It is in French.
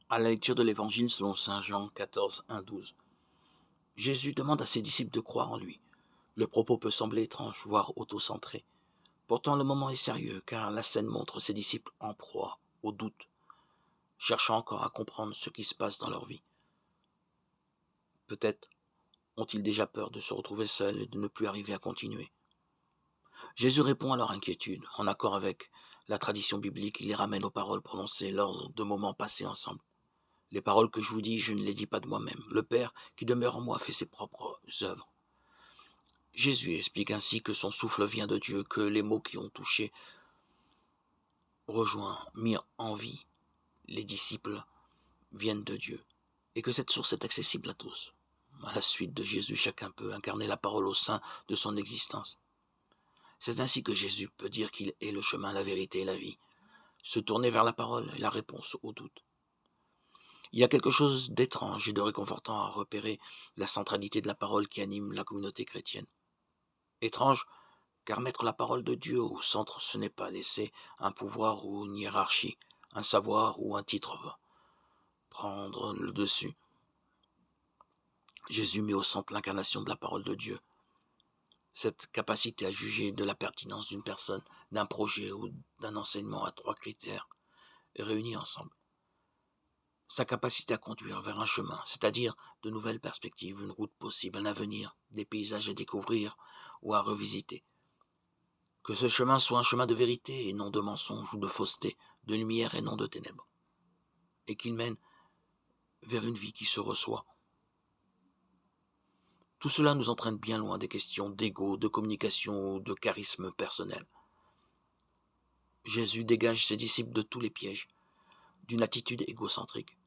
À la lecture de l'Évangile selon saint Jean 14, 1-12, Jésus demande à ses disciples de croire en lui. Le propos peut sembler étrange, voire auto-centré. Pourtant, le moment est sérieux, car la scène montre ses disciples en proie au doute, cherchant encore à comprendre ce qui se passe dans leur vie. Peut-être ont-ils déjà peur de se retrouver seuls et de ne plus arriver à continuer. Jésus répond à leur inquiétude. En accord avec la tradition biblique, il les ramène aux paroles prononcées lors de moments passés ensemble. Les paroles que je vous dis, je ne les dis pas de moi-même. Le Père qui demeure en moi fait ses propres œuvres. Jésus explique ainsi que son souffle vient de Dieu, que les mots qui ont touché, rejoint, mis en vie les disciples viennent de Dieu, et que cette source est accessible à tous. À la suite de Jésus, chacun peut incarner la parole au sein de son existence. C'est ainsi que Jésus peut dire qu'il est le chemin, la vérité et la vie. Se tourner vers la parole est la réponse au doute. Il y a quelque chose d'étrange et de réconfortant à repérer la centralité de la parole qui anime la communauté chrétienne. Étrange, car mettre la parole de Dieu au centre, ce n'est pas laisser un pouvoir ou une hiérarchie, un savoir ou un titre prendre le dessus. Jésus met au centre l'incarnation de la parole de Dieu. Cette capacité à juger de la pertinence d'une personne, d'un projet ou d'un enseignement à 3 critères est réunie ensemble. Sa capacité à conduire vers un chemin, c'est-à-dire de nouvelles perspectives, une route possible, un avenir, des paysages à découvrir ou à revisiter. Que ce chemin soit un chemin de vérité et non de mensonge ou de fausseté, de lumière et non de ténèbres, et qu'il mène vers une vie qui se reçoit. Tout cela nous entraîne bien loin des questions d'ego, de communication ou de charisme personnel. Jésus dégage ses disciples de tous les pièges d'une attitude égocentrique.